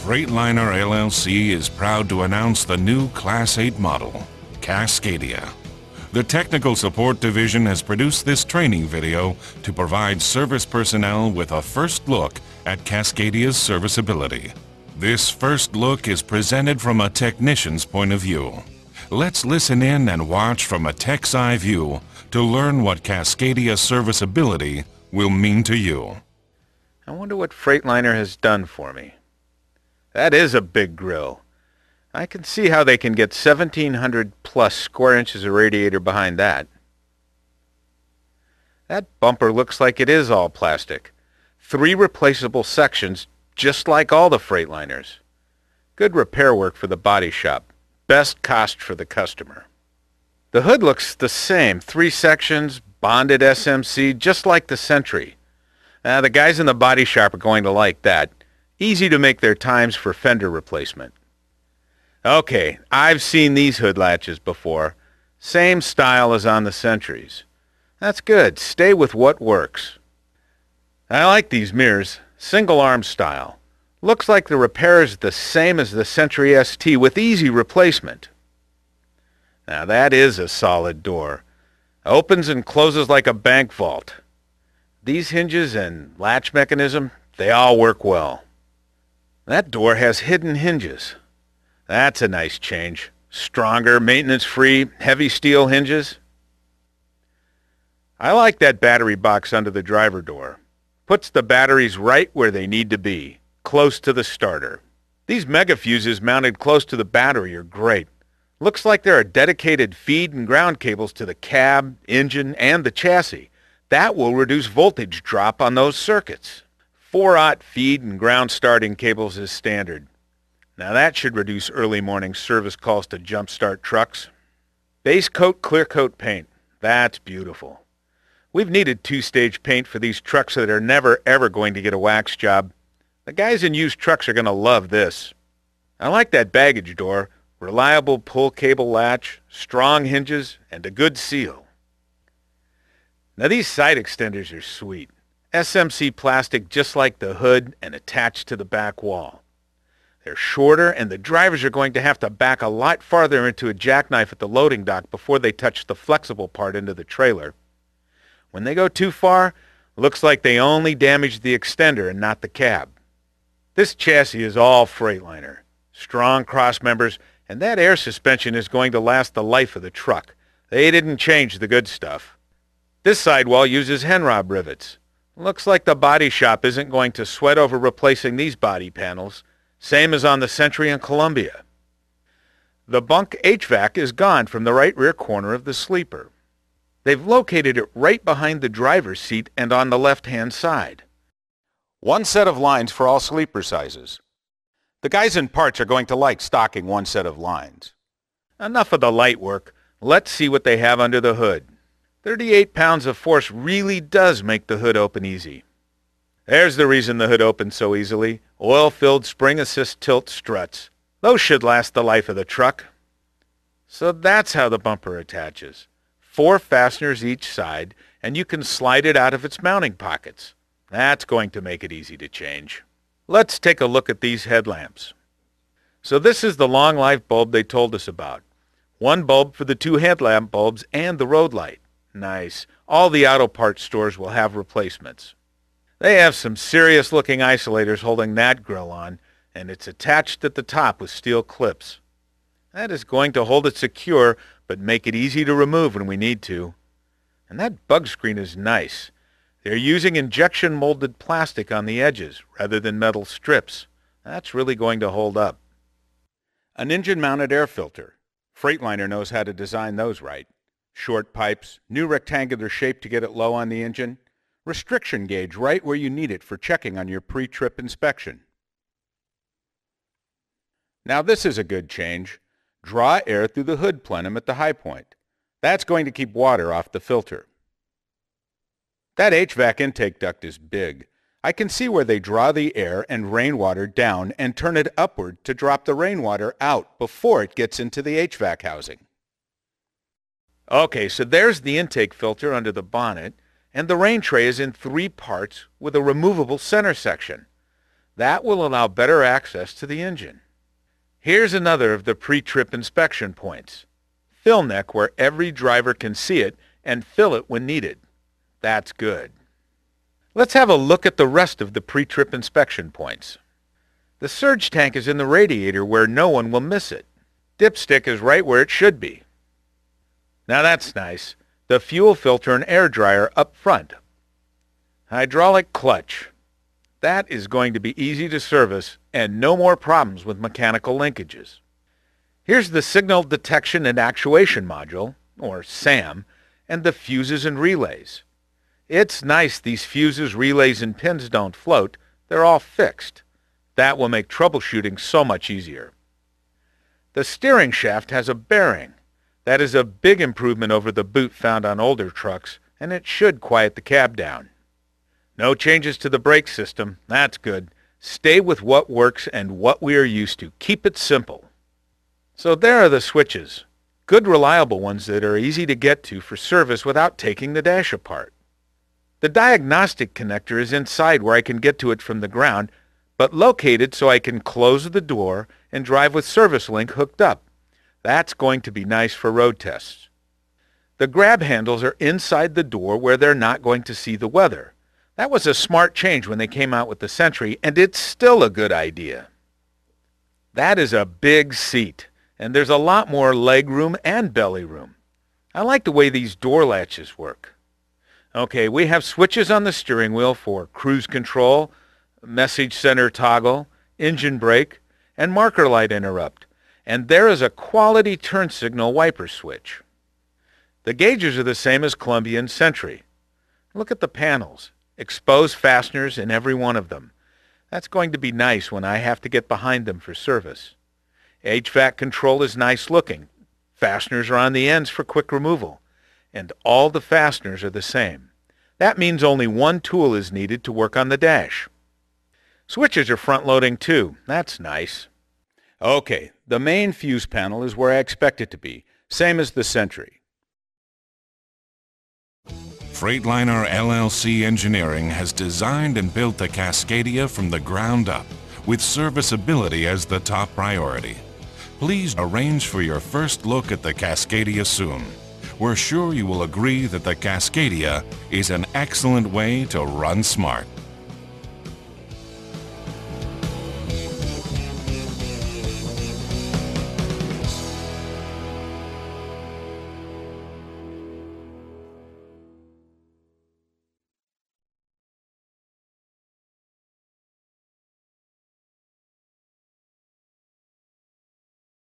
Freightliner LLC is proud to announce the new Class 8 model, Cascadia. The Technical Support Division has produced this training video to provide service personnel with a first look at Cascadia's serviceability. This first look is presented from a technician's point of view. Let's listen in and watch from a tech's eye view to learn what Cascadia serviceability will mean to you. I wonder what Freightliner has done for me. That is a big grill. I can see how they can get 1,700 plus square inches of radiator behind that. That bumper looks like it is all plastic. 3 replaceable sections, just like all the Freightliners. Good repair work for the body shop. Best cost for the customer. The hood looks the same. 3 sections, bonded SMC, just like the Sentry. The guys in the body shop are going to like that. Easy to make their times for fender replacement. Okay, I've seen these hood latches before. Same style as on the Sentries. That's good. Stay with what works. I like these mirrors. Single arm style. Looks like the repair is the same as the Sentry ST with easy replacement. Now that is a solid door. Opens and closes like a bank vault. These hinges and latch mechanism, they all work well. That door has hidden hinges. That's a nice change. Stronger, maintenance-free, heavy steel hinges. I like that battery box under the driver door. Puts the batteries right where they need to be, close to the starter. These mega fuses mounted close to the battery are great. Looks like there are dedicated feed and ground cables to the cab, engine, and the chassis. That will reduce voltage drop on those circuits. 4-aught feed and ground starting cables is standard. Now that should reduce early morning service calls to jumpstart trucks. Base coat clear coat paint. That's beautiful. We've needed 2-stage paint for these trucks that are never ever going to get a wax job. The guys in used trucks are going to love this. I like that baggage door. Reliable pull cable latch, strong hinges, and a good seal. Now these side extenders are sweet. SMC plastic just like the hood and attached to the back wall. They're shorter and the drivers are going to have to back a lot farther into a jackknife at the loading dock before they touch the flexible part into the trailer. When they go too far, looks like they only damage the extender and not the cab. This chassis is all Freightliner. Strong cross members, and that air suspension is going to last the life of the truck. They didn't change the good stuff. This sidewall uses Henrob rivets. Looks like the body shop isn't going to sweat over replacing these body panels, same as on the Sentry and Columbia. The bunk HVAC is gone from the right rear corner of the sleeper. They've located it right behind the driver's seat and on the left-hand side. 1 set of lines for all sleeper sizes. The guys in parts are going to like stocking 1 set of lines. Enough of the light work. Let's see what they have under the hood. 38 pounds of force really does make the hood open easy. There's the reason the hood opens so easily. Oil-filled spring-assist tilt struts. Those should last the life of the truck. So that's how the bumper attaches. 4 fasteners each side, and you can slide it out of its mounting pockets. That's going to make it easy to change. Let's take a look at these headlamps. So this is the long-life bulb they told us about. 1 bulb for the 2 headlamp bulbs and the road light. Nice. All the auto parts stores will have replacements. They have some serious-looking isolators holding that grill on, and it's attached at the top with steel clips. That is going to hold it secure, but make it easy to remove when we need to. And that bug screen is nice. They're using injection-molded plastic on the edges rather than metal strips. That's really going to hold up. An engine-mounted air filter. Freightliner knows how to design those right. Short pipes, new rectangular shape to get it low on the engine. Restriction gauge right where you need it for checking on your pre-trip inspection. Now this is a good change. Draw air through the hood plenum at the high point. That's going to keep water off the filter. That HVAC intake duct is big. I can see where they draw the air and rainwater down and turn it upward to drop the rainwater out before it gets into the HVAC housing. Okay, so there's the intake filter under the bonnet, and the rain tray is in 3 parts with a removable center section. That will allow better access to the engine. Here's another of the pre-trip inspection points. Fill neck where every driver can see it and fill it when needed. That's good. Let's have a look at the rest of the pre-trip inspection points. The surge tank is in the radiator where no one will miss it. Dipstick is right where it should be. Now that's nice. The fuel filter and air dryer up front. Hydraulic clutch. That is going to be easy to service and no more problems with mechanical linkages. Here's the signal detection and actuation module, or SAM, and the fuses and relays. It's nice these fuses, relays, and pins don't float. They're all fixed. That will make troubleshooting so much easier. The steering shaft has a bearing. That is a big improvement over the boot found on older trucks, and it should quiet the cab down. No changes to the brake system. That's good. Stay with what works and what we are used to. Keep it simple. So there are the switches. Good reliable ones that are easy to get to for service without taking the dash apart. The diagnostic connector is inside where I can get to it from the ground, but located so I can close the door and drive with Service Link hooked up. That's going to be nice for road tests. The grab handles are inside the door where they're not going to see the weather. That was a smart change when they came out with the Sentry, and it's still a good idea. That is a big seat, and there's a lot more leg room and belly room. I like the way these door latches work. Okay, we have switches on the steering wheel for cruise control, message center toggle, engine brake, and marker light interrupt. And there is a quality turn signal wiper switch. The gauges are the same as Columbia and Sentry. Look at the panels. Exposed fasteners in every one of them. That's going to be nice when I have to get behind them for service. HVAC control is nice looking. Fasteners are on the ends for quick removal. And all the fasteners are the same. That means only one tool is needed to work on the dash. Switches are front-loading too. That's nice. Okay, the main fuse panel is where I expect it to be, same as the Sentry. Freightliner LLC Engineering has designed and built the Cascadia from the ground up, with serviceability as the top priority. Please arrange for your first look at the Cascadia soon. We're sure you will agree that the Cascadia is an excellent way to run smart.